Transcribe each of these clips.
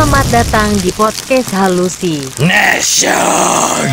Selamat datang di podcast Halusi Nation.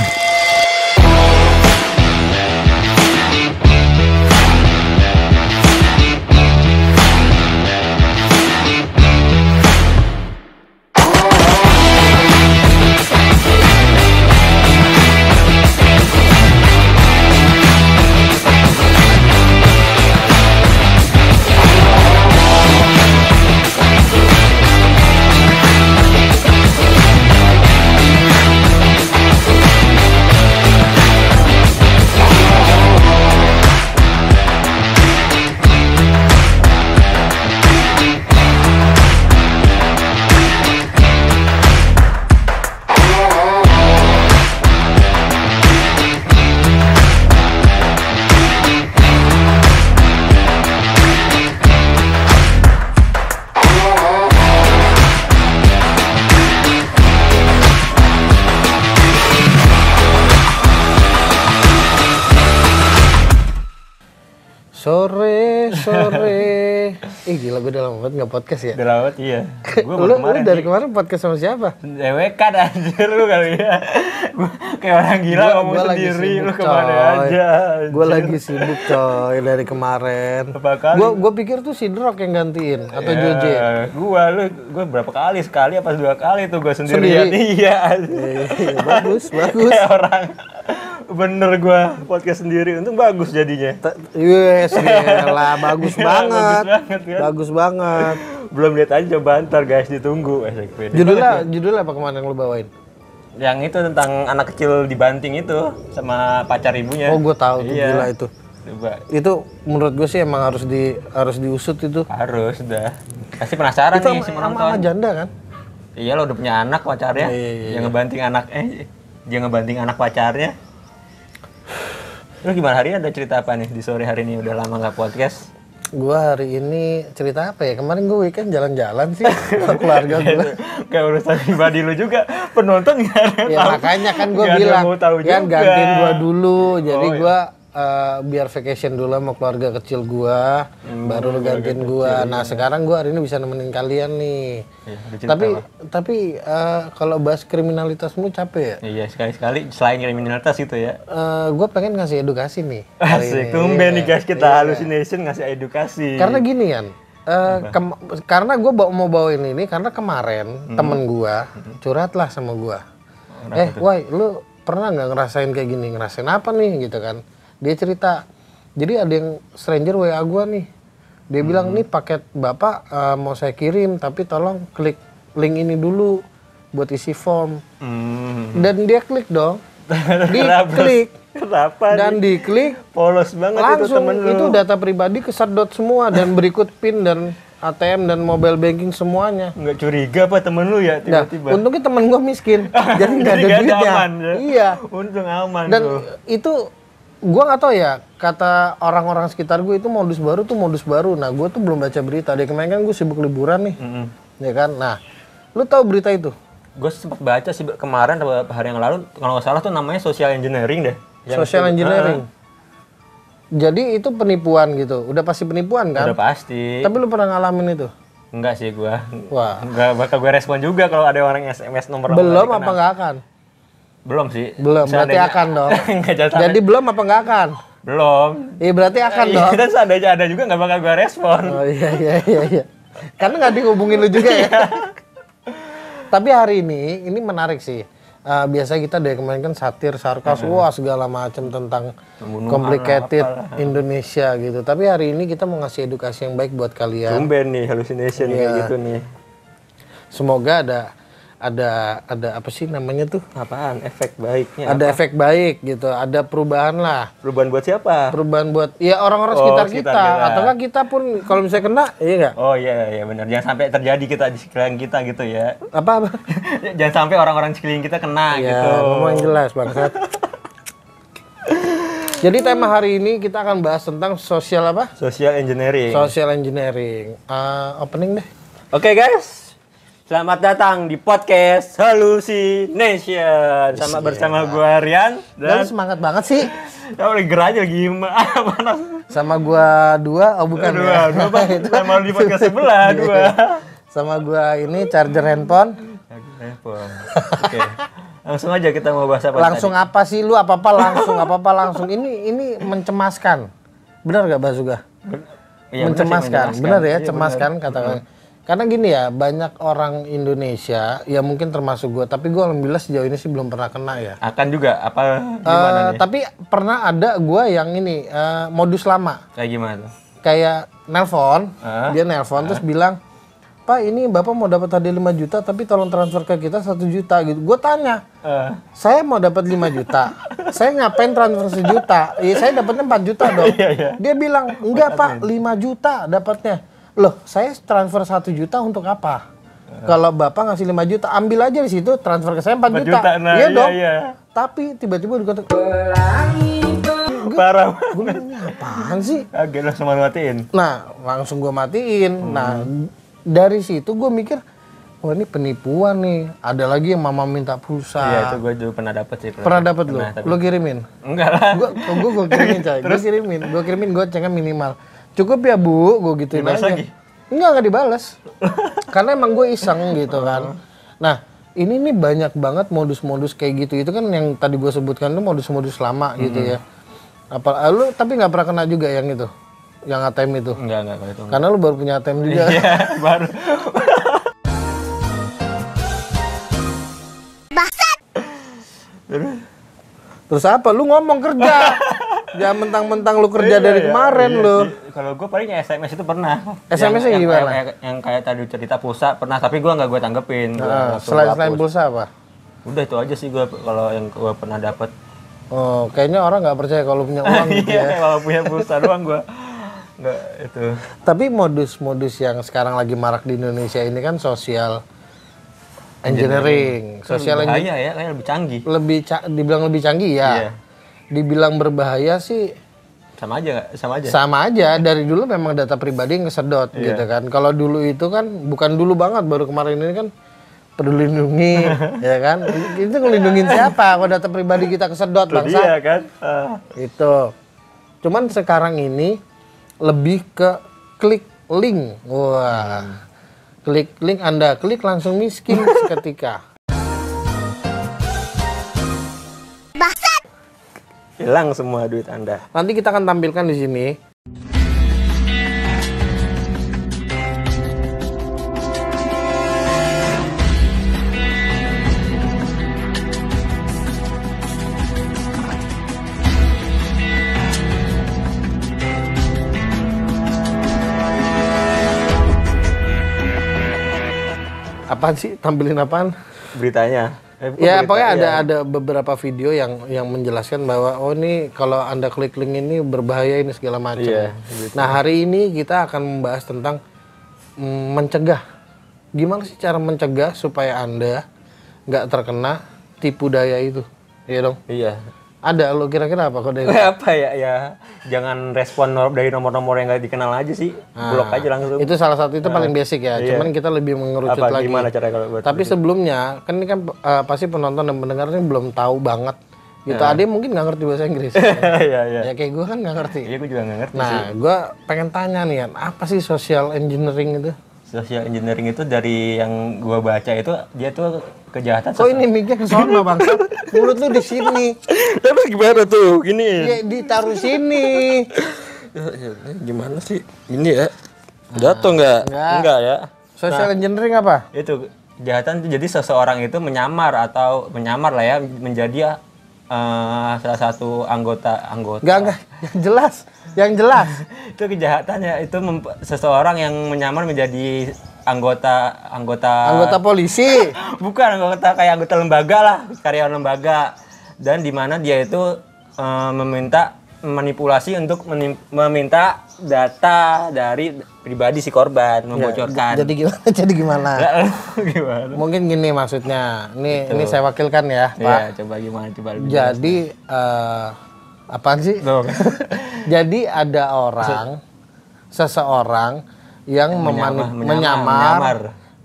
Sore. Gila, gue udah lama banget nggak podcast ya. Udah lama iya. Lu dari kemarin podcast sama siapa? DWK anjir lu kali ya. Gua kayak orang gila ngomong sendiri, lu kemana aja. Gue lagi sibuk coy dari kemarin. Gue pikir tuh si Drok yang gantiin atau Joje. Gue berapa kali? Sekali apa 2 kali tuh gue sendirian. Iya. Bagus. Kayak orang bener gue podcast sendiri, untung bagus jadinya. Yes, gila, bagus banget. Bagus banget. Belum lihat aja, coba ntar guys, ditunggu. Judulnya apa kemarin yang lu bawain? Yang itu tentang anak kecil dibanting itu sama pacar ibunya. Oh, gue tahu tuh, gila itu. Coba. Itu menurut gue sih emang harus diusut itu. Harus dah. Pasti penasaran itu nih si penonton. Sama janda kan? Iya, lo udah punya anak pacarnya. Iya. Yang ngebanting anak pacarnya. Lu gimana hari ini, ada cerita apa nih di sore hari ini? Udah lama nggak podcast. Gua hari ini cerita apa ya? Kemarin gue weekend jalan-jalan sih sama keluarga gue. Kayak urusan pribadi lu juga, penonton nggak ada ya tahu. Makanya kan gue bilang, kan gantiin gue dulu. Jadi gue biar vacation dulu sama keluarga kecil gue, baru lu gantiin gue. Nah sekarang gue hari ini bisa nemenin kalian nih. Ya, tapi kalau bahas kriminalitasmu capek ya? Iya, sekali-sekali selain kriminalitas itu ya. Gue pengen ngasih edukasi nih. Asik, tumben nih guys, kita Halusination ngasih edukasi. Karena gini kan, karena gue mau bawain ini karena kemarin temen gue curhat lah sama gue. Woi, lu pernah nggak ngerasain kayak gini? Ngerasain apa nih gitu kan? Dia cerita, jadi ada yang stranger WA gue nih. Dia bilang, nih paket bapak mau saya kirim, tapi tolong klik link ini dulu buat isi form. Dan dia klik dong. Diklik. Kenapa? Dan diklik. Polos banget langsung, itu temen lu. Itu data pribadi kesedot semua dan berikut PIN dan ATM dan mobile banking semuanya. Nggak curiga apa temen lu ya tiba-tiba? Nah, untungnya temen gue miskin. Jadi nggak ada duitnya. Aman, ya? Iya. Untung aman. Dan tuh. itu gue nggak tahu ya, kata orang-orang sekitar gue itu modus baru. Nah gue tuh belum baca berita. Dari kemarin kan gue sibuk liburan nih, ya kan. Nah, lu tahu berita itu? Gue sempat baca sih kemarin beberapa hari yang lalu, kalau nggak salah tuh namanya social engineering deh. Social engineering. Jadi itu penipuan gitu. Udah pasti penipuan kan? Udah pasti. Tapi lu pernah ngalamin itu? Enggak sih gue. Wah. Nggak bakal gue respon juga kalau ada orang SMS nomor. Belum apa nggak akan? Belum sih. Belum, berarti akan dong. Jadi belum apa nggak akan? Belum. Iya berarti akan dong. Dan seandainya ada juga nggak bakal gue respon. Oh iya. Karena nggak dihubungin lu juga ya. Tapi hari ini menarik sih. Biasa kita dari kemarin kan satir, sarkas, wah segala macam tentang complicated Indonesia gitu. Tapi hari ini kita mau ngasih edukasi yang baik buat kalian. Tumben nih Halusination kayak gitu nih. Semoga ada apa sih namanya tuh? Apaan? Efek baiknya? Ada efek baik gitu. Ada perubahan lah. Perubahan buat siapa? Perubahan buat ya orang-orang sekitar kita. Atau enggak kita pun kalau misalnya kena, iya enggak? Oh iya benar. Jangan sampai terjadi kita di sekeliling kita gitu ya. Apa? Jangan sampai orang-orang sekeliling kita kena ya, gitu. Ngomong yang jelas bangsat. Jadi tema hari ini kita akan bahas tentang social apa? Social engineering. Social engineering. Opening deh. Oke guys. Selamat datang di podcast Halusination bersama gua Rian dan semangat banget sih. Ya udah gerah aja gimana? Sama gua dua, bukan dua, sama di podcast sebelah dua. Sama gua ini charger handphone. Telepon. Oke. Langsung aja kita mau bahas apa Langsung tadi? apa sih lu? Apa-apa langsung. Ini mencemaskan. Benar gak Basuga? Iya, Mencemaskan. Benar ya, Iya, cemas kan katakan. Karena gini ya, banyak orang Indonesia, ya mungkin termasuk gue, tapi gue alhamdulillah sejauh ini sih belum pernah kena ya. Akan juga apa gimana nih? Tapi pernah ada gue yang ini modus lama. Kayak gimana tuh? Kayak nelpon, dia nelpon terus bilang, Pak ini Bapak mau dapat hadiah 5 juta tapi tolong transfer ke kita 1 juta gitu. Gue tanya, saya mau dapat 5 juta, saya ngapain transfer 1 juta? Saya dapatnya 4 juta dong. Dia bilang, enggak Pak, 5 juta dapatnya. Loh, saya transfer 1 juta untuk apa? Kalau Bapak ngasih 5 juta, ambil aja di situ, transfer ke saya 4 juta. Nah, iya dong. Iya. Tapi tiba-tiba dikata, Parah. gue bilang, ini apaan sih? Agak langsung matiin. Nah, langsung gue matiin. Nah, dari situ gue mikir, wah ini penipuan nih. Ada lagi yang mama minta pulsa. Iya, itu gue juga pernah dapet sih. Pernah dapet lu? Lu kirimin? Enggak lah. Gue kirimin coy. Gue kirimin gocengnya minimal. Cukup ya Bu, gue gituin Dibalas aja. lagi? Enggak dibales. Karena emang gue iseng gitu kan. Nah, ini nih banyak banget modus-modus kayak gitu. Itu kan yang tadi gue sebutkan tuh modus-modus lama gitu ya. Lu tapi nggak pernah kena juga yang itu? Yang ATM itu? Enggak kalau itu. Karena lu baru punya ATM juga. Iya, baru. Terus apa? Lu ngomong kerja. Jangan mentang-mentang lu kerja dari kemarin lu. Kalau gue paling SMS itu pernah. SMS-nya yang, gimana? Yang kayak tadi cerita pulsa pernah, tapi gue nggak tanggepin. Selain pulsa apa? Udah itu aja sih gue kalau yang gue pernah dapat. Oh, kayaknya orang nggak percaya kalau punya uang gitu ya. Iya, kalau punya pulsa doang gue nggak itu. Tapi modus-modus yang sekarang lagi marak di Indonesia ini kan social engineering. Social Bahaya ya, kayak lebih canggih. Dibilang lebih canggih ya. Iya. Dibilang berbahaya sih Sama aja nggak? Sama aja. sama aja. Dari dulu memang data pribadi yang kesedot gitu kan. Kalau dulu itu kan bukan dulu banget, baru kemarin ini kan Peduli Lindungi ya kan. Itu ngelindungin siapa kalau data pribadi kita kesedot bangsa. Iya kan. Itu. Cuman sekarang ini lebih ke klik link. Wah. Klik link Anda klik langsung miskin seketika. Hilang semua duit Anda. Nanti kita akan tampilkan di sini. Apaan sih? Tampilin apaan? Beritanya. Ya pokoknya ada beberapa video yang menjelaskan bahwa oh ini kalau Anda klik link ini berbahaya ini segala macam. Iya, Nah hari ini kita akan membahas tentang mencegah. Gimana sih cara mencegah supaya Anda nggak terkena tipu daya itu? Iya dong. Iya. Ada lo kira-kira apa kode? Apa ya? Jangan respon dari nomor-nomor yang nggak dikenal aja sih. Blok aja langsung. Itu salah satu itu paling basic ya. Iya. Cuman kita lebih mengerucut Apa, lagi. gimana cara kalau buat Tapi sebelumnya kan ini kan pasti penonton dan pendengar ini belum tahu banget. Gitu. Ada yang mungkin nggak ngerti bahasa Inggris. Iya, iya. Ya kayak gue kan nggak ngerti. Iya, gue juga nggak ngerti sih. Nah, gue pengen tanya nih kan, apa sih social engineering itu? Social engineering itu dari yang gua baca itu dia tuh kejahatan. Kok ini mic-nya ke sono bang? Mulut lu di sini. Tapi gimana tuh? Gini. Ya ditaruh sini. Gimana sih? Ini ya. Jatuh nggak? Enggak ya. Social engineering apa? Itu kejahatan itu jadi seseorang itu menyamar lah ya menjadi salah satu anggota. Enggak, yang jelas. Itu kejahatannya itu seseorang yang menyamar menjadi anggota polisi. bukan anggota kayak anggota lembaga lah, karyawan lembaga, dan di mana dia itu meminta manipulasi untuk meminta data dari pribadi si korban, membocorkan. Jadi gimana? Gimana? Mungkin gini maksudnya. Ini saya wakilkan ya, Pak. Iya, coba gimana? Coba lebih Jadi apaan sih? jelas. Jadi ada seseorang yang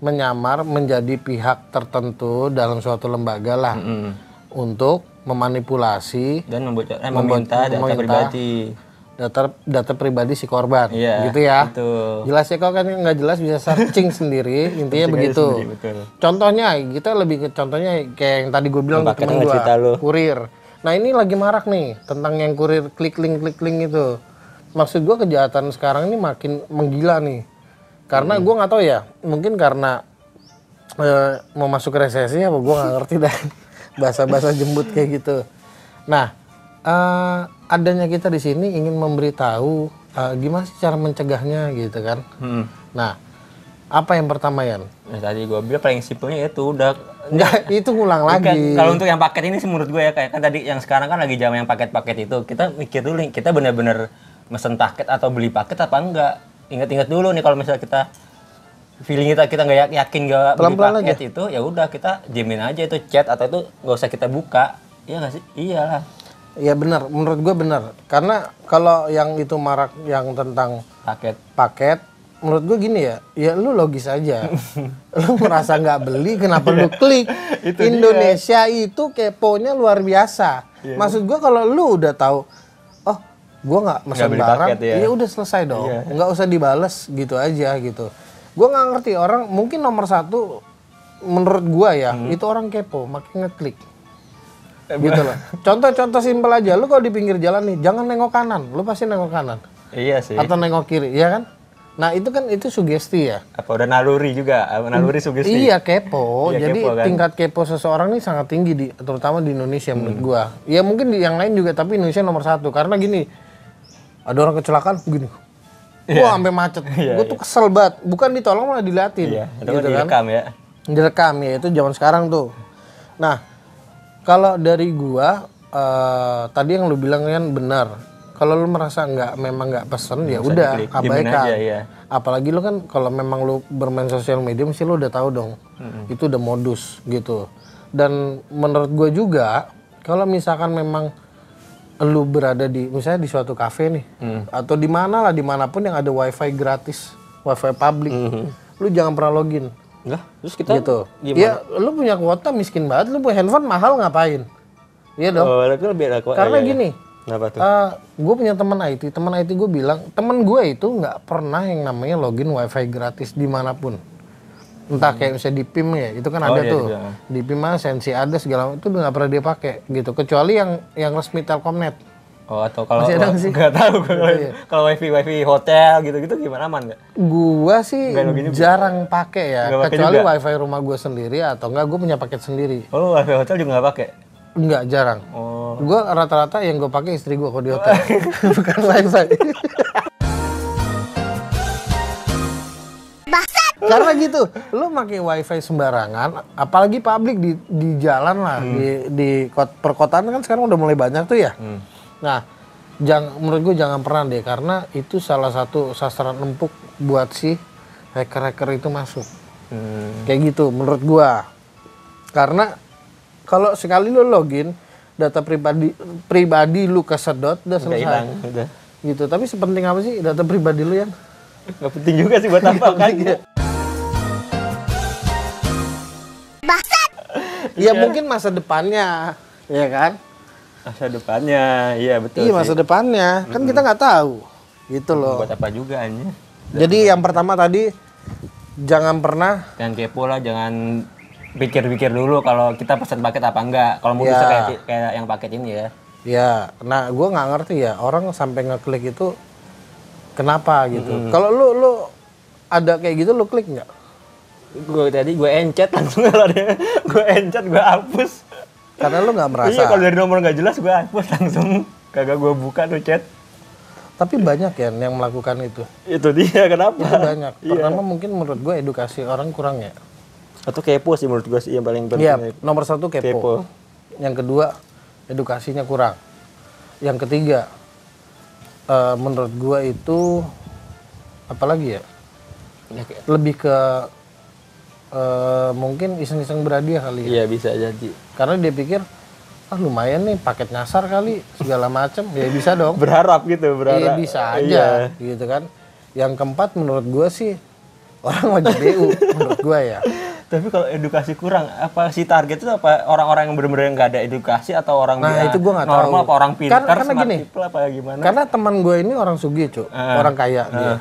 menyamar menjadi pihak tertentu dalam suatu lembaga lah memanipulasi dan meminta data pribadi data pribadi si korban, Iya, gitu ya. betul. Jelas ya, kalau kan nggak jelas bisa searching sendiri, intinya Searching aja begitu. sendiri, betul. Contohnya kita lebih ke contohnya kayak yang tadi gue bilang Yang ke temen paket gue, cerita lu. kurir. Nah ini lagi marak nih tentang yang kurir klik link itu. Maksud gue kejahatan sekarang ini makin menggila nih, karena gue nggak tahu ya, mungkin karena mau masuk resesi apa gue nggak ngerti dah bahasa-bahasa jembut kayak gitu. Nah adanya kita di sini ingin memberitahu gimana sih cara mencegahnya gitu kan. Nah apa yang pertama Yan? Nah, tadi gue bilang paling simpelnya itu udah Enggak, itu ngulang Bukan, lagi. kalau untuk yang paket ini sih menurut gue ya kayak kan tadi yang sekarang kan lagi zaman yang paket-paket itu kita mikir dulu nih kita benar-benar mesen paket atau beli paket apa enggak. Ingat-ingat dulu nih kalau misalnya kita feeling kita nggak yakin nggak beli Pelan-pelan paket itu ya udah kita jamin aja itu chat atau itu nggak usah kita buka. Iya nggak sih? Iyalah. Ya benar, menurut gue benar. Karena kalau yang itu marak yang tentang paket, menurut gue gini ya lu logis aja. Lu merasa nggak beli, kenapa lu klik? Indonesia itu keponya luar biasa. Maksud gue kalau lu udah tahu, oh gue nggak mesen barang, ya udah selesai dong. Nggak usah dibales gitu aja gitu. Gue nggak ngerti orang, mungkin nomor satu menurut gue ya, itu orang kepo, makin ngeklik. Gitu loh. Contoh simpel aja, lu kalau di pinggir jalan nih, jangan nengok kanan, lu pasti nengok kanan. Iya sih. Atau nengok kiri, iya kan? Nah itu kan itu sugesti ya. Apa udah naluri juga, naluri sugesti. Iya kepo, Iya, jadi kepo, kan? tingkat kepo seseorang ini sangat tinggi terutama di Indonesia menurut gua. Ya mungkin di yang lain juga, tapi Indonesia nomor satu karena gini, ada orang kecelakaan gini, wah sampai macet, gua tuh kesel banget, bukan ditolong malah diliatin. Iya, itu gitu kan? direkam ya. Direkam ya, itu zaman sekarang tuh. Nah kalau dari gua tadi yang lu bilang kan benar. Kalau lu merasa memang nggak pesen ya udah abaikan. Apalagi lu kan kalau memang lu bermain sosial media mesti lu udah tahu dong. Itu udah modus gitu. Dan menurut gue juga kalau misalkan memang lu berada di misalnya di suatu kafe nih atau di mana lah dimanapun yang ada wifi gratis, wifi public, lu jangan pernah login. Lah, terus kita gitu. Gimana? Ya lu punya kuota miskin banget, lu punya handphone mahal ngapain? Iya dong. Oh, itu lebih karena gini. Kenapa tuh? Gue punya teman IT gue bilang, teman gue itu nggak pernah yang namanya login wifi gratis dimanapun. Entah kayak misalnya di PIM ya, itu kan ada tuh. Di PIM mah Sensi ada segala itu nggak pernah dia pakai gitu. Kecuali yang resmi Telkomnet. Oh atau kalau nggak tahu kalau wifi hotel gitu-gitu gimana aman nggak? Gua sih jarang pakai ya, kecuali wifi rumah gue sendiri atau enggak gue punya paket sendiri. Oh wifi hotel juga nggak pakai? Enggak, jarang. Oh. Gue rata-rata yang gue pakai istri gue kalau di hotel, bukan wifi. Karena gitu, lu pakai wifi sembarangan, apalagi publik di jalan lah, di perkotaan kan sekarang udah mulai banyak tuh ya. Nah, menurut gue jangan pernah deh, karena itu salah satu sasaran empuk buat si hacker-hacker itu masuk. Kayak gitu, menurut gue. Karena kalau sekali lu login, data pribadi lu kesedot, udah selesai. Hilang, udah. Gitu, tapi sepenting apa sih data pribadi lu, Yan? Nggak penting juga sih buat apa kan? Ya mungkin masa depannya, ya kan? Masa depannya, iya betul. Iya masa depannya, kan kita nggak tahu, gitu loh. Buat apa juga Anya? Jadi yang pertama tadi jangan pernah. Jangan kepo lah, jangan pikir-pikir dulu kalau kita pesan paket apa enggak. Kalau mau bisa kayak yang paket ini ya. Ya, nah gue nggak ngerti ya orang sampai ngeklik itu kenapa gitu. Kalau lu ada kayak gitu lu klik nggak? Gue encet langsung kalau dia gue encet gue hapus. Karena lu nggak merasa. Iya kalau dari nomor nggak jelas gue hapus langsung, kagak gue buka tuh chat. Tapi banyak ya yang melakukan itu. Itu dia kenapa? Itu banyak. Pertama mungkin menurut gue edukasi orang kurang ya. Atau kepo sih menurut gue sih yang paling penting. Iya, nomor satu kepo. Yang kedua edukasinya kurang. Yang ketiga menurut gue itu apalagi ya? Lebih ke mungkin iseng-iseng berhadiah kali ya. Iya bisa jadi. Karena dia pikir lumayan nih paket nyasar kali segala macam ya bisa dong. Berharap gitu, Iya bisa aja gitu kan. Yang keempat menurut gue sih orang wajib BU menurut gue ya. Tapi kalau edukasi kurang, apa sih target itu apa orang-orang yang benar-benar nggak ada edukasi atau orang Nah, itu gua nggak normal tahu. apa orang pintar, Karena smart gini, people apa gimana? Karena teman gue ini orang sugih, Cuk. Orang kaya dia.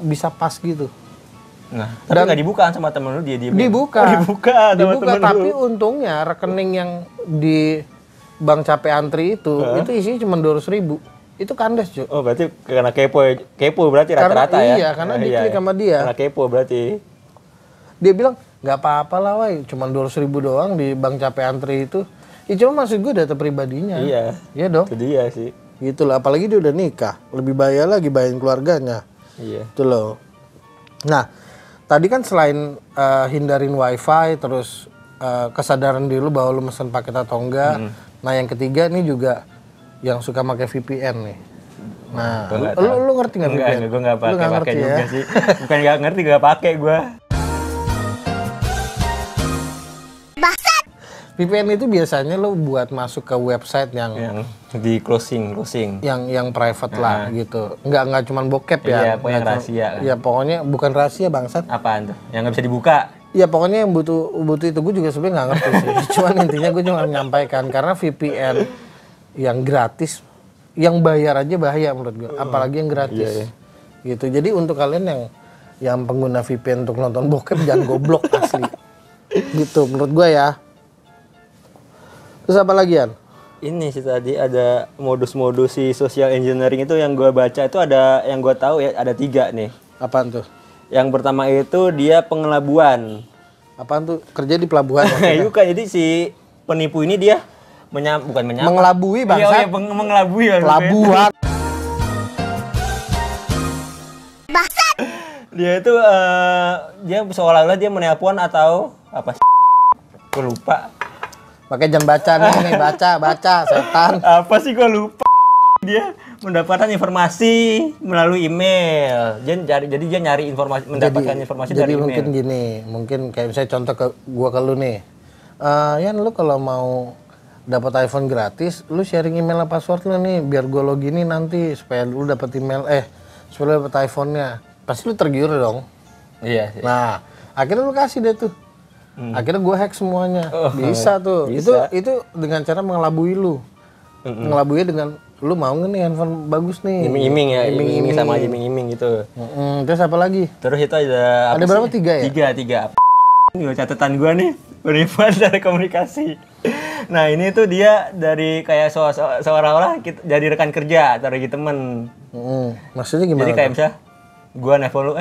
Bisa pas gitu. Nah, tapi nggak dibuka sama temen lu, dia Dibuka. dibuka sama temen tapi lu. untungnya rekening yang di Bank Capek Antri itu isinya cuma 200.000. Itu kandas, Cuk. Oh, berarti karena kepo berarti rata-rata ya? Iya, karena diklik sama dia. Karena kepo berarti. Dia bilang, nggak apa-apa lah, wai. Cuma 200.000 doang di Bank Capek Antri itu. Ya cuma maksud gue data pribadinya. Iya. Iya dong. Itu dia sih. Gitu loh, apalagi dia udah nikah. Lebih bahaya lagi bayarin keluarganya. Iya. Itu loh. Nah, tadi kan selain hindarin wifi, terus kesadaran diri lu bahwa lu mesen paket atau enggak. Nah, yang ketiga nih juga yang suka pakai VPN nih. Nah, lu ngerti nggak VPN? Enggak, gue nggak pakai ngerti juga ya? sih. Bukan nggak ngerti, nggak pakai gue. VPN itu biasanya lu buat masuk ke website yang di closing. yang private lah gitu. Nggak cuman bokep ya. Iya, pokoknya rahasia. Ya pokoknya bukan rahasia bangsat. Apaan tuh? Yang nggak bisa dibuka? Ya pokoknya yang butuh itu gue juga sebenarnya nggak ngerti sih. Cuman intinya gue cuma menyampaikan karena VPN yang gratis, yang bayar aja bahaya menurut gue. Apalagi yang gratis. Iya. Gitu. Jadi untuk kalian yang pengguna VPN untuk nonton bokep jangan goblok asli. Gitu menurut gue ya. Terus apa lagi, An? Ini sih tadi ada modus-modus si social engineering itu yang gue baca itu ada yang gue tahu ya ada 3 nih. Apaan tuh? Yang pertama itu dia pengelabuan. Apaan tuh? Kerja di pelabuhan. Bukan, jadi si penipu ini dia bukan menyamar. Mengelabui Iya, bangsat. mengelabui. Pelabuhan. Dia itu dia seolah-olah dia menelpon atau apa sih? Gue lupa. Pakai jangan baca nih, baca setan. Apa sih gue lupa. Dia mendapatkan informasi melalui email. Jadi dia nyari informasi, mendapatkan informasi dari email. Jadi mungkin gini, mungkin kayak misalnya contoh ke gua ke lu nih. Yan, lu kalau mau dapat iPhone gratis, lu sharing email apa password lu nih biar gua loginin nanti supaya lu dapat email supaya lu dapat iPhone-nya. Pasti lu tergiur dong. Iya. Nah, akhirnya lu kasih deh tuh. Akhirnya gue hack semuanya. Bisa tuh. Bisa. Itu dengan cara mengelabui lu. Mengelabui dengan lu mau nggak nih handphone bagus nih. Iming-iming ya, iming-iming sama iming-iming gitu. Terus apa lagi? Terus itu ada berapa? sih? 3 ya? 3. Ini catatan gua nih, penipuan dari komunikasi. Nah, ini tuh dia dari kayak seolah-olah jadi rekan kerja atau lagi temen. Maksudnya gimana? Jadi kayak misalnya gua nelfon lu,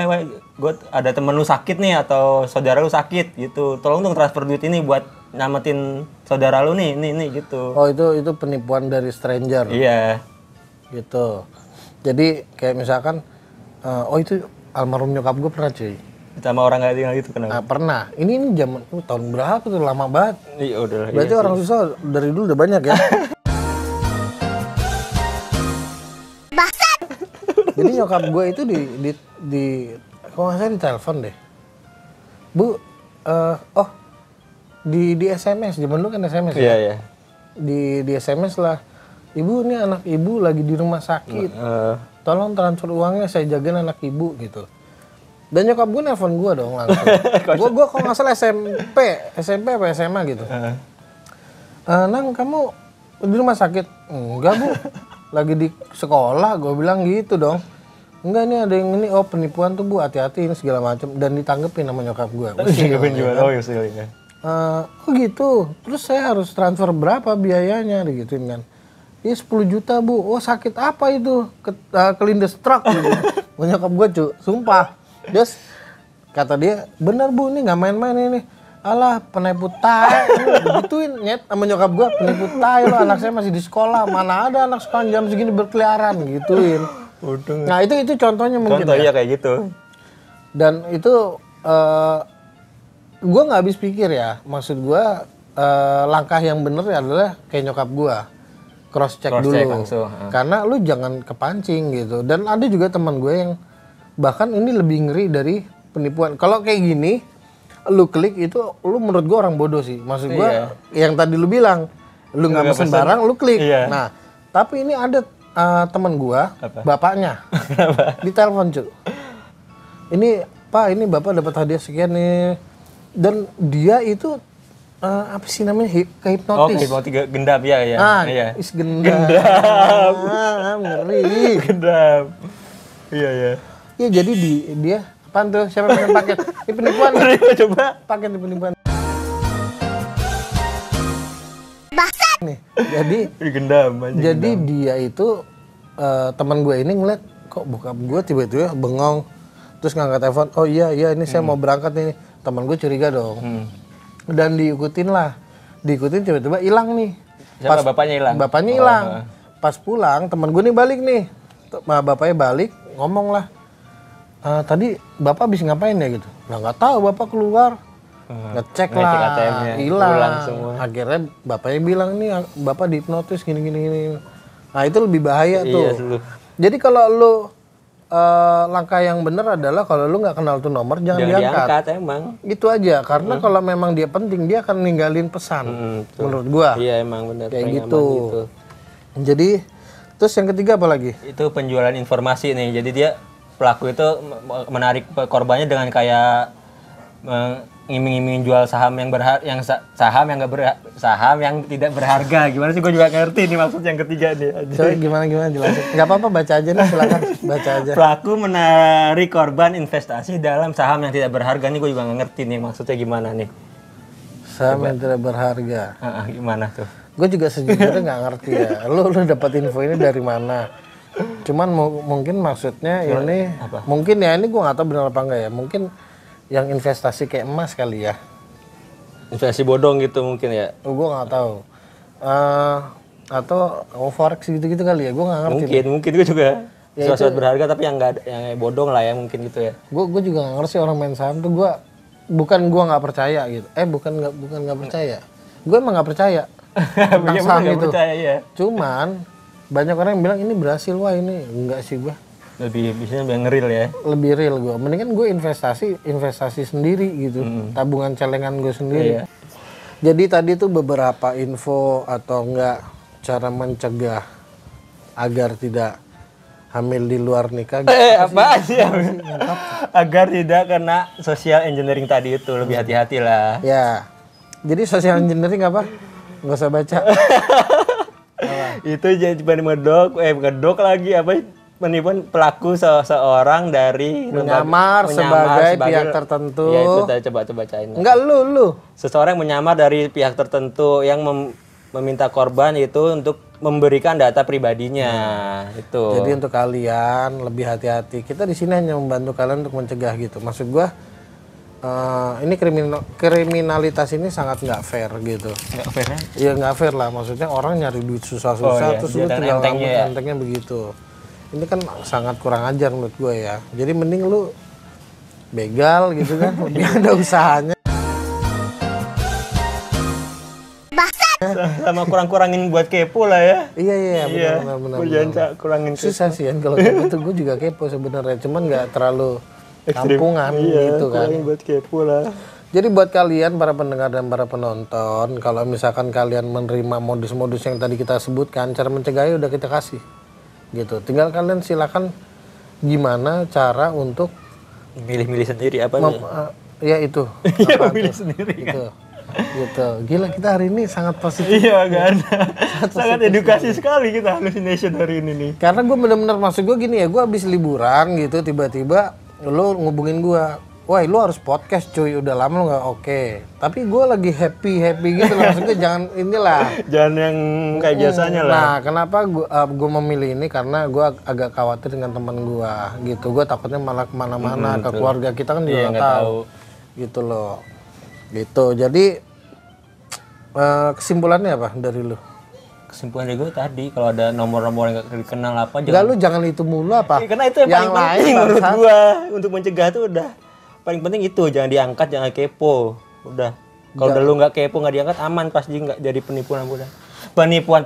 gua ada temen lu sakit nih atau saudara lu sakit gitu. Tolong dong transfer duit ini buat nyamatin saudara lu nih gitu. Oh, itu penipuan dari stranger. Iya. Gitu. Jadi kayak misalkan itu almarhum nyokap gue pernah cuy. Sama orang nggak tinggal gitu kenapa? Nah, pernah. Ini zaman tahun berapa tuh, lama banget. Iya udah. Berarti orang susah dari dulu udah banyak ya. Jadi nyokap gue itu di kok nggak salah di telepon deh. Bu, di SMS, zaman dulu kan SMS ya. Iya. Di SMS lah. Ibu, ini anak ibu lagi di rumah sakit. Tolong transfer uangnya, saya jagain anak ibu gitu. Dan nyokap gue nelfon gue dong langsung. gue kok nggak salah SMP apa SMA gitu. Nang, kamu di rumah sakit? Enggak, Bu. Lagi di sekolah, gue bilang gitu dong. Enggak, ini ada yang ini, penipuan tuh Bu, hati-hati ini segala macam. Dan ditanggepin sama nyokap gue. Tanggepin juga, oh iya. Oh gitu, terus saya harus transfer berapa biayanya, digituin kan. Iya 10 juta Bu, oh sakit apa itu? Kelindes truk gitu. Nyokap gue cu, sumpah. Terus kata dia, bener Bu, ini gak main-main ini. Alah, penipu tai, gituin nyet sama nyokap gue, penipu tai lo, anak saya masih di sekolah, mana ada anak sekolah jam segini berkeliaran, gituin. Nah itu contohnya mungkin. Contoh ya kayak gitu. Dan itu gue nggak habis pikir ya, maksud gue langkah yang bener adalah kayak nyokap gue, cross check dulu, langsung. Karena lu jangan kepancing gitu. Dan ada juga teman gue yang bahkan ini lebih ngeri dari penipuan. Kalau kayak gini, lu klik itu, lu menurut gue orang bodoh sih. Maksud gue yang tadi lu bilang, lu nggak pesen barang, lu klik. Iya. Nah, tapi ini ada teman gue, bapaknya, di telepon cu. Ini Pak, ini Bapak dapat hadiah sekian nih. Dan dia itu apa sih namanya Oh, kehipnotis. hipnotis gendam ya. Iya. Gendam. Ngeri. Gendam. Iya. Ya jadi dia apaan tuh? Siapa yang paket? Ini penipuan. Coba. Paket di penipuan. Nih, Gendam aja. jadi dia itu teman gue ini ngeliat kok bokap gue tiba-tiba bengong terus ngangkat telepon. Oh iya ini saya mau berangkat nih. Teman gue curiga dong. Dan diikutin tiba-tiba hilang nih. Siapa bapaknya hilang? Bapaknya hilang. Pas pulang teman gue nih balik nih. Bapaknya balik ngomong lah. Tadi bapak habis ngapain ya gitu? Nah nggak tahu, bapak keluar ngecek lah, ATM-nya, hilang semua. Akhirnya bapaknya bilang nih bapak dihipnotis gini. Nah itu lebih bahaya tuh. Iya, dulu. Jadi kalau lu langkah yang benar adalah kalau lu nggak kenal tuh nomor jangan diangkat. Emang. Itu aja, karena kalau memang dia penting dia akan ninggalin pesan. Menurut gua. Iya emang benar. Kayak gitu. Jadi terus yang ketiga apa lagi? Itu penjualan informasi nih. Jadi dia pelaku itu menarik korbannya dengan kayak ngiming-ngiming jual saham yang saham yang tidak berharga. Gimana sih, gue juga ngerti nih maksud yang ketiga nih. Coba gimana jelasin. Nggak apa-apa, baca aja nih, silakan baca aja. Pelaku menarik korban investasi dalam saham yang tidak berharga. Nih gue juga nggak ngerti nih maksudnya gimana nih. Saham yang tidak berharga. Gimana tuh? Gue juga sejujurnya nggak ngerti ya. Lu dapat info ini dari mana? Cuman mungkin maksudnya ini apa? Mungkin ya ini gue nggak tahu benar apa enggak ya. Mungkin yang investasi kayak emas kali ya. Investasi bodong gitu mungkin ya. Gue nggak tahu. Atau forex gitu kali ya. Gue nggak ngerti. Mungkin gue juga. Ya sesuatu berharga tapi yang bodong lah ya mungkin gitu ya. Gue juga nggak ngerti orang main saham tuh. Bukan gue nggak percaya gitu. Bukan nggak percaya. Gue emang nggak percaya. Tentang saham itu. Percaya, ya. Cuman banyak orang yang bilang ini berhasil, wah ini enggak sih gue. Lebih ngeril ya. Lebih real gue. Mendingan gue investasi sendiri gitu. Tabungan celengan gue sendiri. Iya. Jadi tadi tuh beberapa info atau enggak cara mencegah agar tidak hamil di luar nikah. Apa sih? Agar tidak kena social engineering tadi itu, lebih hati-hati lah. Ya. Jadi social engineering apa? Nggak usah baca. Itu jadi ngedok lagi apa? Penipuan pelaku seorang dari menyamar sebagai pihak tertentu. Ya itu coba bacain. Enggak lu. Seseorang menyamar dari pihak tertentu yang meminta korban itu untuk memberikan data pribadinya. Itu. Jadi untuk kalian lebih hati-hati. Kita di sini hanya membantu kalian untuk mencegah gitu. Maksud gua ini kriminalitas ini sangat nggak fair gitu. Nggak fair? Iya nggak fair lah. Maksudnya orang nyari duit susah-susah terus lu tinggal ngambil entengnya begitu. Ini kan sangat kurang ajar menurut gue ya. Jadi mending lu begal gitu kan, lebih ada usahanya. Sama kurangin buat kepo lah ya. Iya benar. Jangan kurangin. Susah sih kan kalau gitu. Gue juga kepo sebenarnya, cuman nggak terlalu kampungan gitu kan. Buat kepo lah. Jadi buat kalian para pendengar dan para penonton, kalau misalkan kalian menerima modus-modus yang tadi kita sebutkan, cara mencegahnya udah kita kasih. Gitu. Tinggal kalian silakan gimana cara untuk milih-milih sendiri apa nih? Ya itu. Milih sendiri. Gitu. Gitu. Gila kita hari ini sangat positif. Iya kan. Sangat edukasi sekali kita hallucination hari ini nih. Karena gue bener-bener maksud gue gini ya, gue habis liburan gitu tiba-tiba lo ngubungin gue. Wah, lu harus podcast cuy, udah lama lu nggak oke. Tapi gue lagi happy gitu loh, maksudnya jangan inilah. Jangan yang kayak biasanya lah. Nah, kenapa gue memilih ini karena gue agak khawatir dengan teman gue gitu. Gue takutnya malah kemana-mana ke keluarga kita kan juga nggak tahu. Gitu loh. Gitu. Jadi kesimpulannya apa dari lu? Kesimpulan dari gue tadi kalau ada nomor-nomor yang gak dikenal apa jangan itu mulu apa? Karena itu yang paling penting menurut gue untuk mencegah tuh udah paling penting itu, jangan diangkat, jangan kepo. Udah. Kalau udah lu nggak kepo, nggak diangkat, aman pasti nggak jadi penipuan udah. Penipuan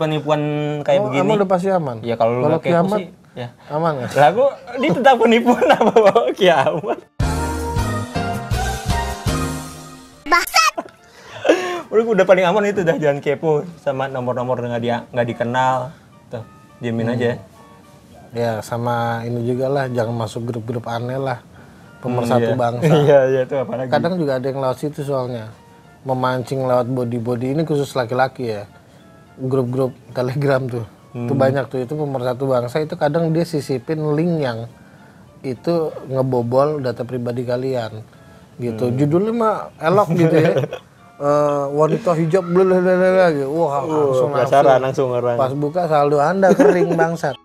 kayak begini. Emang udah pasti aman. Ya kalau lu nggak kepo sih, ya aman ya. Lah gua ini tentang penipuan apa bawa kiamat. Udah paling aman itu dah, jangan kepo sama nomor-nomor nggak dikenal. Tuh, diemin aja. Ya sama ini juga lah, jangan masuk grup-grup aneh lah. pemersatu bangsa. Iya itu apalagi. Kadang juga ada yang lewat situ soalnya. Memancing lewat body ini khusus laki-laki ya. Grup-grup Telegram tuh. Itu banyak tuh, itu pemersatu bangsa itu kadang dia sisipin link yang itu ngebobol data pribadi kalian. Gitu. Judulnya mah elok gitu ya. Wanita hijab blablabla gitu. Wah, langsung orang. Pas buka saldo Anda kering bangsat.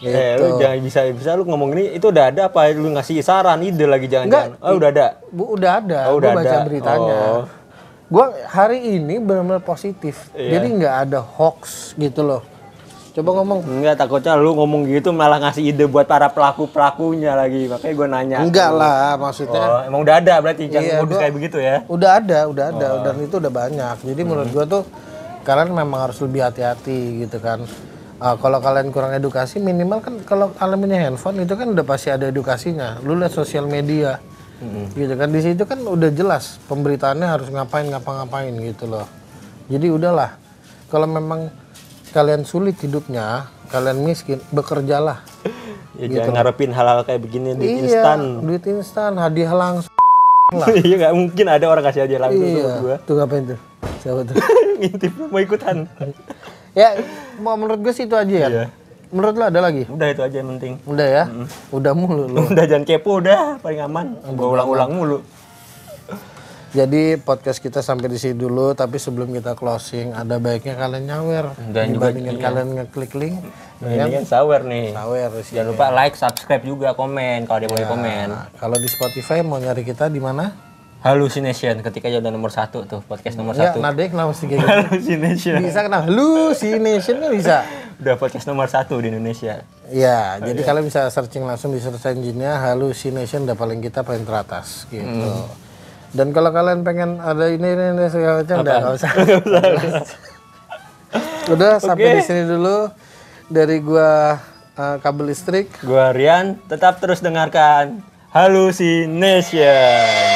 Lu jangan bisa lu ngomong ini itu udah ada apa lu ngasih saran ide lagi jangan-jangan. Oh, udah ada. Udah ada. Oh, udah gua baca ada. beritanya. Gua hari ini benar-benar positif. Jadi nggak ada hoax gitu loh. Coba ngomong. Enggak, takutnya lu ngomong gitu malah ngasih ide buat para pelakunya lagi. Makanya gue nanya. Enggak lah, maksudnya. Emang udah ada berarti jangan modus kayak begitu ya. Udah ada dan itu udah banyak. Jadi menurut gua tuh kalian memang harus lebih hati-hati gitu kan. Kalau kalian kurang edukasi, minimal kan kalau kalian punya handphone itu kan udah pasti ada edukasinya. Lu lihat sosial media, gitu kan, di situ kan udah jelas pemberitaannya harus ngapa-ngapain gitu loh. Jadi udahlah, kalau memang kalian sulit hidupnya, kalian miskin, bekerjalah. Ya gitu. Jangan ngarepin hal-hal kayak begini duit instan. Duit instan, hadiah langsung. Iya nggak mungkin ada orang kasih hadiah langsung sama gua. Tuh ngapain tuh? Siapa tuh? Ngintip mau ikutan. Ya, menurut gue sih itu aja ya. Iya. Menurut lo ada lagi? Udah itu aja yang penting. Udah ya? Udah mulu lo. Udah jangan kepo udah, paling aman. Gue ulang-ulang mulu. Jadi podcast kita sampai di sini dulu, tapi sebelum kita closing ada baiknya kalian nyawer. Dan dibandingin kalian ngeklik link. Ini kan sawer nih. Sawer. Jangan lupa like, subscribe juga, komen kalau dia boleh komen. Kalau di Spotify mau nyari kita di mana? Hallucination, ketika aja udah nomor 1 tuh, podcast nomor 1. Ya, nadanya kenapa sih kayak gitu? Hallucination. Bisa kenapa? Hallucination kan bisa. Udah podcast nomor 1 di Indonesia. Iya, jadi kalian bisa searching langsung di search engine-nya Hallucination, udah paling paling teratas gitu. Dan kalau kalian pengen ada ini segala macam, udah nggak usah. Udah sampai di sini dulu dari gua kabel listrik. Gua Rian, tetap terus dengarkan Hallucination.